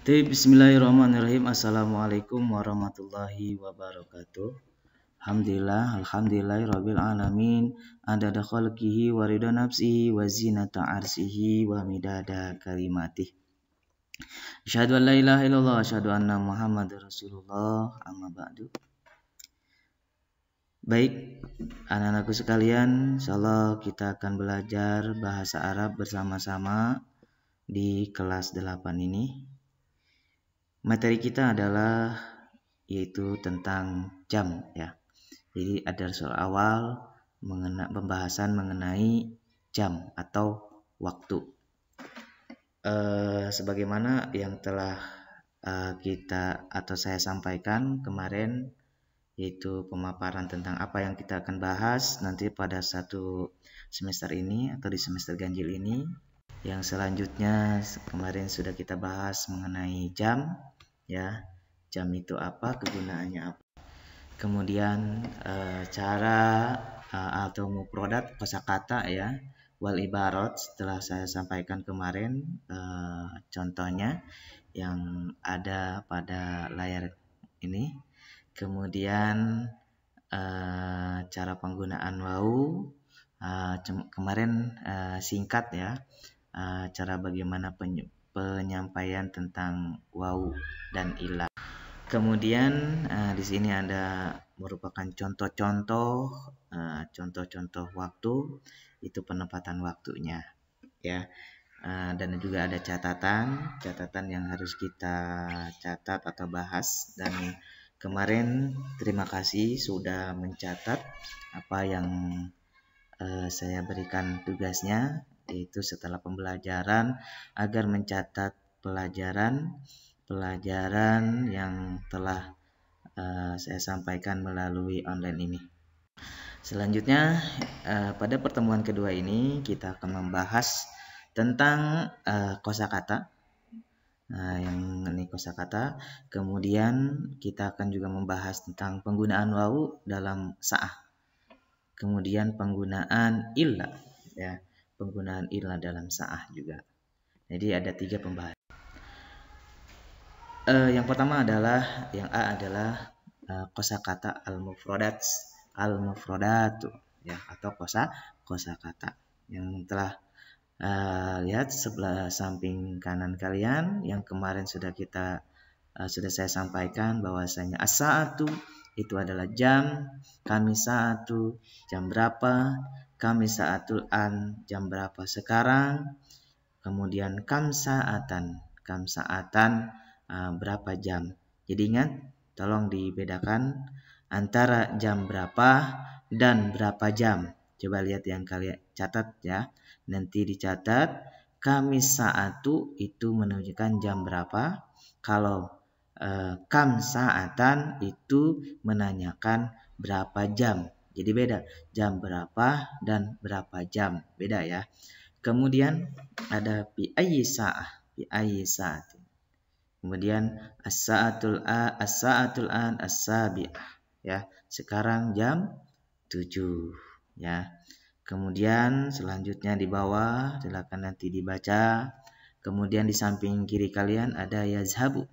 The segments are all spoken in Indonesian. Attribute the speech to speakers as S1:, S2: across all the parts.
S1: Bismillahirrahmanirrahim. Assalamualaikum warahmatullahi wabarakatuh. Alhamdulillahirabbil alamin. Adada khalqihi wa ridha nafsihi wa zinata arsyihi wa midada kalimatih. Asyhadu an la ilaha illallah wa asyhadu anna Muhammadar Rasulullah. Amma ba'du. Baik, anak-anakku sekalian, insyaallah kita akan belajar bahasa Arab bersama-sama di kelas 8 ini. Materi kita adalah yaitu tentang jam ya. Jadi ada soal awal pembahasan mengenai jam atau waktu. Sebagaimana yang telah saya sampaikan kemarin, yaitu pemaparan tentang apa yang kita akan bahas nanti pada satu semester ini atau di semester ganjil ini. Yang selanjutnya kemarin sudah kita bahas mengenai jam ya. Jam itu apa, kegunaannya apa. Kemudian cara atau mufradat kosakata ya, wal ibarat setelah saya sampaikan kemarin contohnya yang ada pada layar ini. Kemudian cara penggunaan wau kemarin singkat ya. Cara bagaimana penyampaian tentang wau dan ilah. Kemudian di sini ada merupakan contoh-contoh waktu, itu penempatan waktunya ya. Dan juga ada catatan yang harus kita catat atau bahas. Dan kemarin terima kasih sudah mencatat apa yang saya berikan tugasnya, yaitu setelah pembelajaran agar mencatat pelajaran yang telah saya sampaikan melalui online ini. Selanjutnya pada pertemuan kedua ini kita akan membahas tentang kosakata. Yang ini kosakata. Kemudian kita akan juga membahas tentang penggunaan wau dalam sa'ah. Kemudian penggunaan illa ya. Penggunaan illa dalam sa'ah juga. Jadi ada 3 pembahasan. Yang pertama adalah yang A adalah kosakata al-mufradatu ya, atau kosakata. Yang telah lihat sebelah samping kanan kalian yang kemarin sudah saya sampaikan bahwasanya as-sa'atu itu adalah jam, kami sa'atu jam berapa, kami sa'atul an jam berapa sekarang, kemudian kam sa'atan berapa jam. Jadi ingat, tolong dibedakan antara jam berapa dan berapa jam. Coba lihat yang kalian catat ya. Nanti dicatat kami sa'atu itu menunjukkan jam berapa. Kalau kam sa'atan itu menanyakan berapa jam. Jadi beda, jam berapa dan berapa jam, beda ya. Kemudian ada fi ayyi sa'atin. Kemudian as-sa'atul an as-sabi'ah ya. Sekarang jam 7 ya. Kemudian selanjutnya di bawah silakan nanti dibaca. Kemudian di samping kiri kalian ada yazhabu.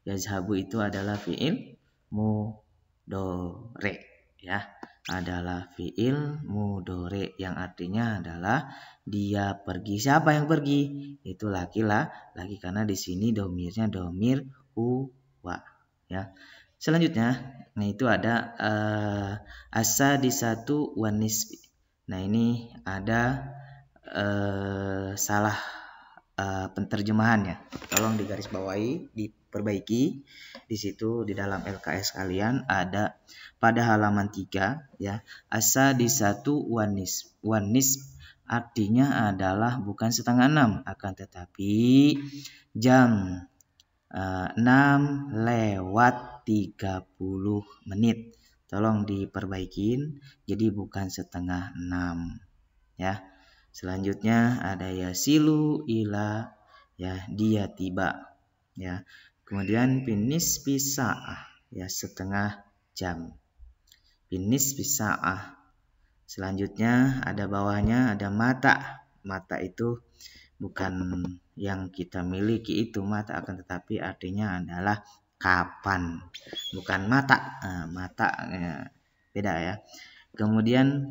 S1: Yazhabu itu adalah fi'il mudhari ya. Adalah fi'il mudhari yang artinya adalah dia pergi. Siapa yang pergi? Itu laki-laki karena di sini domirnya domir huwa ya. Selanjutnya itu ada as-sadisatu wan nisbi. Nah, ini ada salah penterjemahannya. Tolong digarisbawahi, diperbaiki. Di situ di dalam LKS kalian ada pada halaman 3 ya. As-sadisatu wan nisb artinya adalah bukan setengah 6 akan tetapi jam 6 lewat 30 menit. Tolong diperbaikin jadi bukan setengah 6 ya. Selanjutnya ada yasilu ila ya, dia tiba ya. Kemudian binis bisa'ah ya, setengah jam. Binis bisa'ah. Selanjutnya ada bawahnya ada mata. Mata itu bukan yang kita miliki itu mata, akan tetapi artinya adalah kapan, bukan mata. Mata beda ya. Kemudian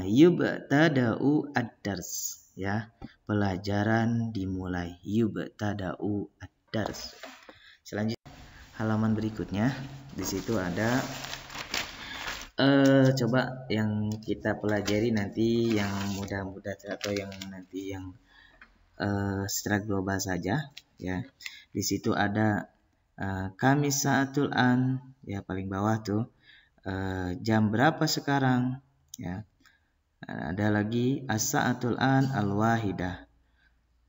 S1: yubtada'u ad-dars, ya, pelajaran dimulai. Yubtada'u ad-dars. Selanjutnya halaman berikutnya, di situ ada coba yang kita pelajari nanti yang mudah-mudah atau yang nanti yang secara global saja, ya. Di situ ada kami saatul an, ya, paling bawah tuh, jam berapa sekarang, ya. Ada lagi as-sa'atul an al-wahidah,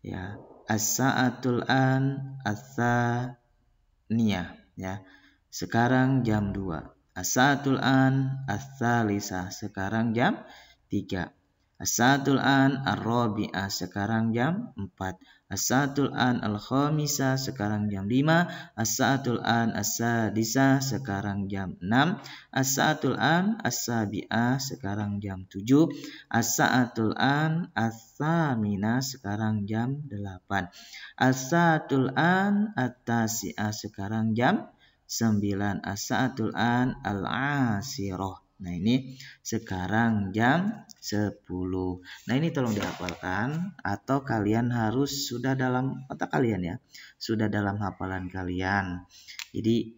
S1: ya, as-sa'atul an ats-tsaniyah, ya, sekarang jam 2. As-sa'atul an ats-tsalisah, sekarang jam 3. As-sa'atul an ar-rabi'ah, sekarang jam 4. As-sa'atul an al-khamisah, sekarang jam 5. As-sa'atul an as-sadisah, sekarang jam 6. As-sa'atul an as-sabi'ah, sekarang jam 7. As-sa'atul an ats-tsaminah, sekarang jam 8. As-sa'atul an at-tasi'ah, sekarang jam 9. As-sa'atul an al-asirah. Nah, ini sekarang jam 10. Nah, ini tolong dihafalkan atau kalian harus sudah dalam otak kalian, ya. Sudah dalam hafalan kalian. Jadi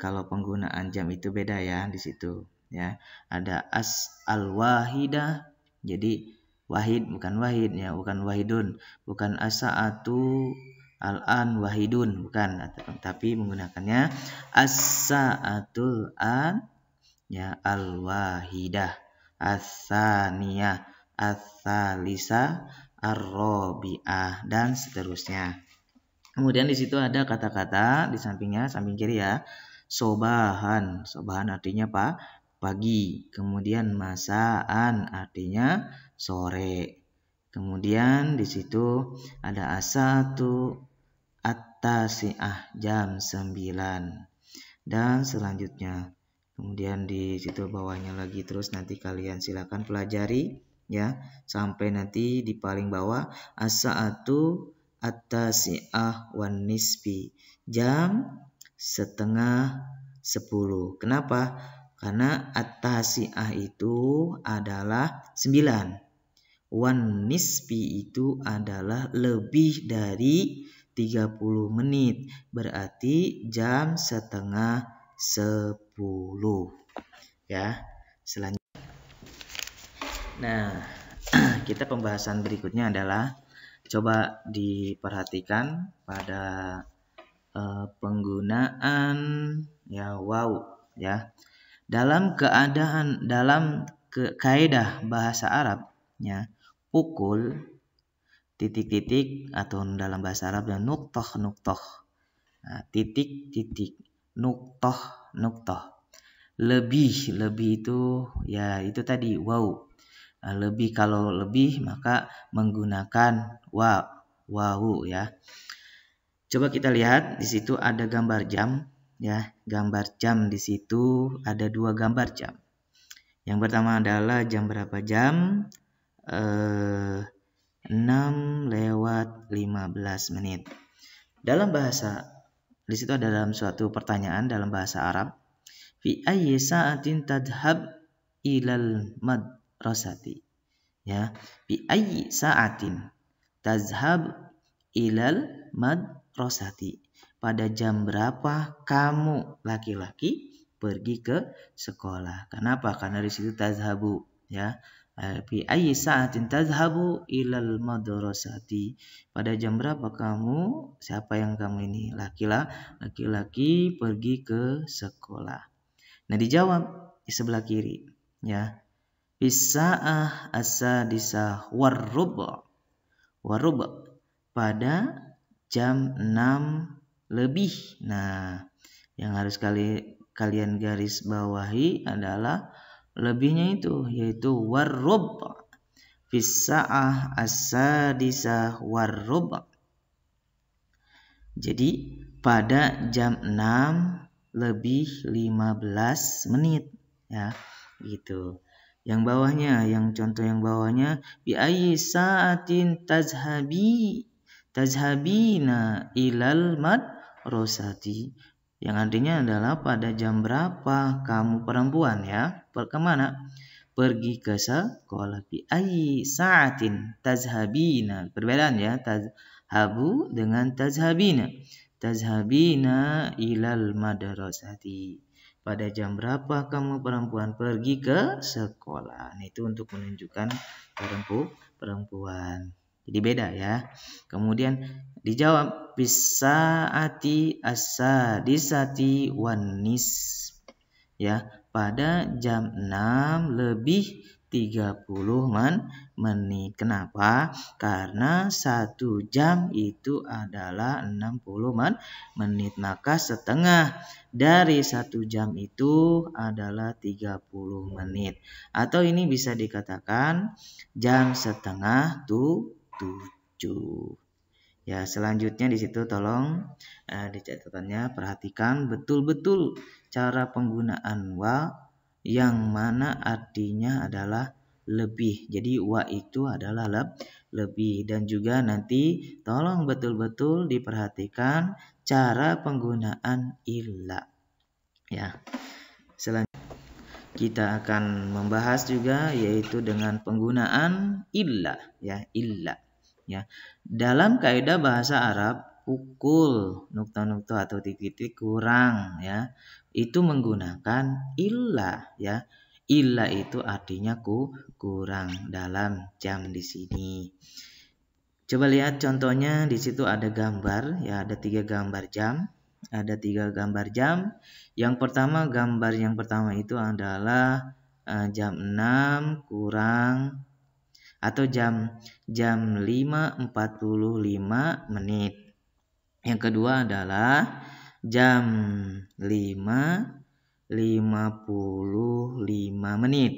S1: kalau penggunaan jam itu beda, ya, di situ, ya. Ada al-wahidah. Jadi wahid bukan wahid, ya, bukan wahidun, bukan as-sa'atu al-an wahidun, bukan, tapi menggunakannya as-sa'atul an, ya, al-wahidah, as-tsaniyah, ats-tsalisah, ar-rabi'ah, dan seterusnya. Kemudian di situ ada kata-kata di sampingnya, samping kiri, ya. Sobahan, sobahan artinya pagi. Kemudian masaan artinya sore. Kemudian di situ ada as-satu at-tasi'ah, jam 9. Dan selanjutnya, kemudian di situ bawahnya lagi, terus nanti kalian silakan pelajari, ya, sampai nanti di paling bawah as-sa'atu at-tasi'ah wan nisfi, jam setengah 10. Kenapa? Karena at-tasi'ah itu adalah 9. Wan nisfi itu adalah lebih dari 30 menit. Berarti jam setengah 10. Ya, selanjutnya. Nah, kita pembahasan berikutnya adalah coba diperhatikan pada penggunaan, ya, waw, ya. Dalam kaidah bahasa Arab, ya, pukul, titik-titik, atau dalam bahasa Arab dan nuqtah. Nah, titik-titik, nuqtah. Lebih itu, ya, itu tadi waw. Nah, lebih, kalau lebih maka menggunakan wawu, ya. Coba kita lihat di situ ada gambar jam, ya. Gambar jam di situ ada 2 gambar jam. Yang pertama adalah jam berapa, jam 6:15. Dalam bahasa, di situ ada dalam suatu pertanyaan dalam bahasa Arab, fi ayyi sa'atin tadhhab ilal madrasati, ya, fi ayyi sa'atin tadhhab ilal madrasati, pada jam berapa kamu laki-laki pergi ke sekolah. Kenapa? Karena di situ tadhhabu, ya. Fi ayyi sa'atin tadhhabu ilal madrasati, pada jam berapa kamu, siapa yang kamu ini, laki-laki pergi ke sekolah. Nah, dijawab di sebelah kiri, ya. Bis-sa'ah as-sadisah warruba, pada jam 6 lebih. Nah, yang harus kalian garis bawahi adalah lebihnya itu, yaitu warrub, fis-sa'ah as-sadisah warrub. Jadi pada jam 6 lebih 15 menit, ya, gitu. Yang bawahnya, yang contoh yang bawahnya, bi ayyi sa'atin tazhabina ilal madrasati. Yang artinya adalah pada jam berapa kamu perempuan ya kemana? Pergi ke sekolah. Bi ayyi sa'atin tazhabina. Perbedaan ya, tazhabu dengan tazhabina. Tazhabina ilal madrasati. Pada jam berapa kamu perempuan pergi ke sekolah? Nah, itu untuk menunjukkan perempuan. Jadi beda ya. Kemudian dijawab bisaati as-sadisati wan nisf. Ya, pada jam 6 lebih 30 menit. Kenapa? Karena 1 jam itu adalah 60 menit. Maka setengah dari 1 jam itu adalah 30 menit. Atau ini bisa dikatakan jam setengah 7. Ya, selanjutnya di situ tolong di catatannya perhatikan betul-betul cara penggunaan wa yang mana artinya adalah lebih. Jadi wa itu adalah lebih, dan juga nanti tolong betul-betul diperhatikan cara penggunaan illa. Ya. Selanjutnya kita akan membahas juga yaitu dengan penggunaan illa ya, illa. Ya, dalam kaidah bahasa Arab, pukul nukta-nukta atau titik-titik kurang ya, itu menggunakan illa ya. Illa itu artinya kurang dalam jam di sini. Coba lihat contohnya, di situ ada gambar ya, ada 3 gambar jam. Ada 3 gambar jam. Yang pertama, gambar yang pertama itu adalah jam 6 kurang atau jam 5.45 menit. Yang kedua adalah jam 5.55 menit.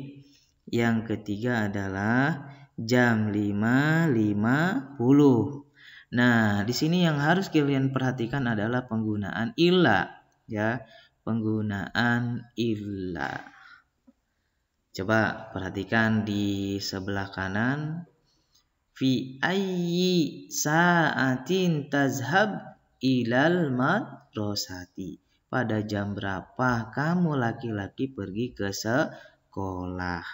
S1: Yang ketiga adalah jam 5.50. Nah, di sini yang harus kalian perhatikan adalah penggunaan illa ya, penggunaan illa. Coba perhatikan di sebelah kanan. Fi ayyi sa'atin tazhab ilal madrasati. Pada jam berapa kamu laki-laki pergi ke sekolah?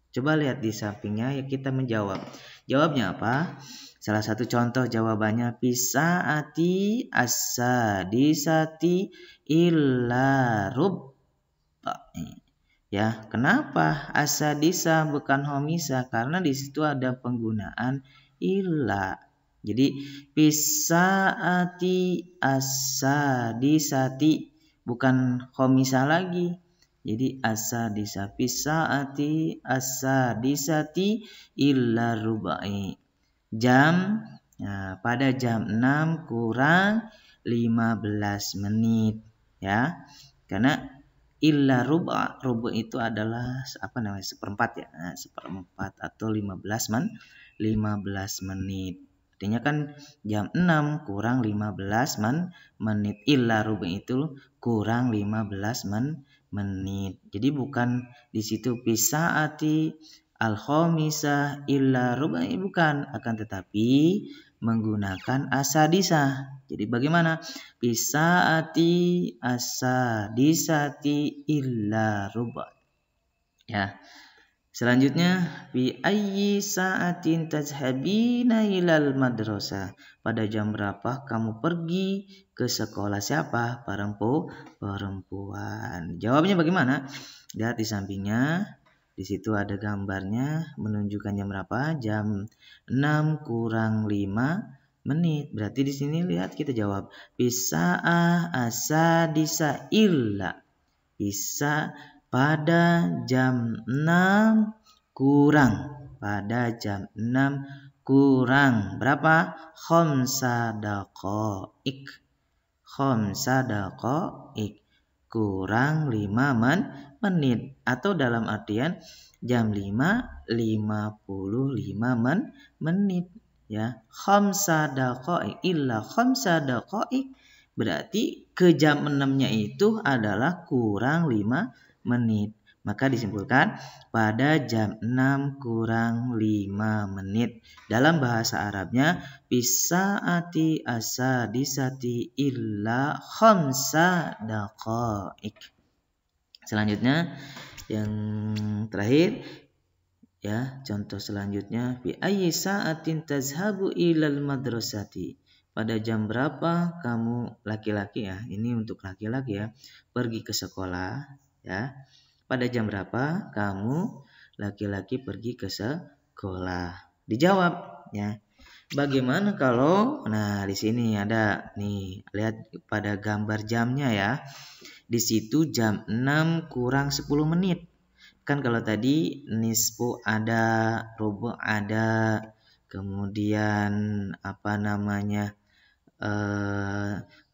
S1: Coba lihat di sampingnya ya, kita menjawab. Jawabnya apa? Salah satu contoh jawabannya bisaati as-sadisati illa rubba'i. Ya, kenapa asadisa bukan homisa? Karena di situ ada penggunaan illa. Jadi bisaati as-sadisati bukan homisa lagi. Jadi asadisa, bisaati as-sadisati illa rubai. Jam, nah, pada jam 6 kurang 15 menit ya. Karena illa ruba itu adalah seperempat ya. Nah, seperempat atau 15 menit. Artinya kan jam 6 kurang 15 menit. Illa ruba itu kurang 15 menit. Jadi bukan di situ bisaati al-khamisah illa rubai, bukan, akan tetapi menggunakan asadisa. Jadi bagaimana? Bisaati asadisati illa ruba. Ya. Selanjutnya bi ayyi sa'atin tazhabina ilal madrasah. Pada jam berapa kamu pergi ke sekolah siapa? Perempuan. Jawabnya bagaimana? Lihat di sampingnya. Di situ ada gambarnya menunjukkan jam berapa? Jam 6 kurang 5 menit. Berarti di sini lihat kita jawab bisa'ah asadisa illa. Bisa pada jam 6 kurang. Pada jam 6 kurang berapa? Khamsa daqa'iq. Khamsa daqa'iq. Kurang 5 menit. Atau dalam artian jam 5.55 menit. Ya, khamsa daqa'iq illa khamsa daqa'iq. Berarti ke jam 6-nya itu adalah kurang 5 menit. Maka disimpulkan pada jam 6 kurang 5 menit. Dalam bahasa Arabnya bisaati as-sadisati illa khamsa daqaik. Selanjutnya yang terakhir ya, contoh selanjutnya bi ayyi sa'atin tazhabu ilal madrasati. Pada jam berapa kamu laki-laki ya, ini untuk laki-laki ya, pergi ke sekolah ya. Pada jam berapa kamu laki-laki pergi ke sekolah? Dijawab ya. Bagaimana kalau di sini ada nih, lihat pada gambar jamnya ya. Di situ jam 6 kurang 10 menit. Kan kalau tadi nisfu ada, rubu ada, kemudian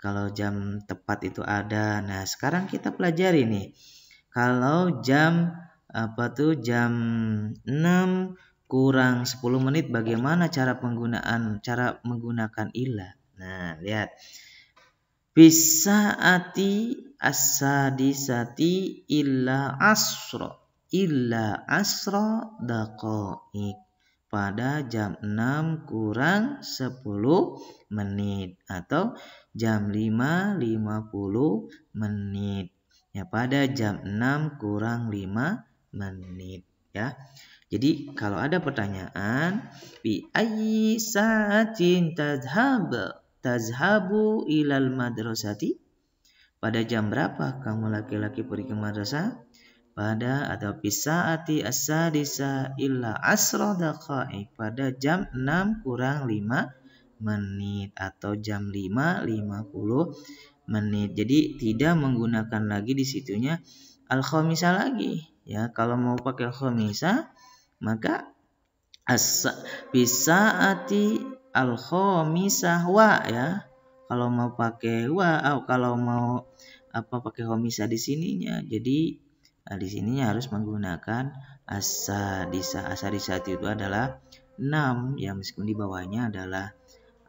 S1: kalau jam tepat itu ada. Nah, sekarang kita pelajari nih. Kalau jam jam 6 kurang 10 menit bagaimana cara menggunakan illa. Nah, lihat. Bisaati as-sadisati illa asra daqaik. Pada jam 6 kurang 10 menit atau jam 5.50 menit. Ya, pada jam 6 kurang 5 menit ya. Jadi kalau ada pertanyaan bi ayyi sa'atin tazhabu ilal madrasati? Pada jam berapa kamu laki-laki pergi ke madrasah? Pada atau bisaati as-sadisa illa asra daqaik. Pada jam 6 kurang 5 menit atau jam 5.50 menit. Jadi tidak menggunakan lagi di situnya al-khamisah lagi. Ya, kalau mau pakai khamisah maka bisaati al-khamisah wa ya. Kalau mau pakai wa, kalau mau pakai khamisah di sininya. Jadi di sininya harus menggunakan as-sadisa. As-sadisa itu adalah 6 ya, meskipun di bawahnya adalah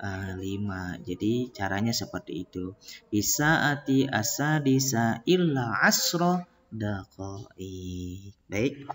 S1: 5. Jadi caranya seperti itu. Bisaati as-sadisa illa asra daqaik. Baik.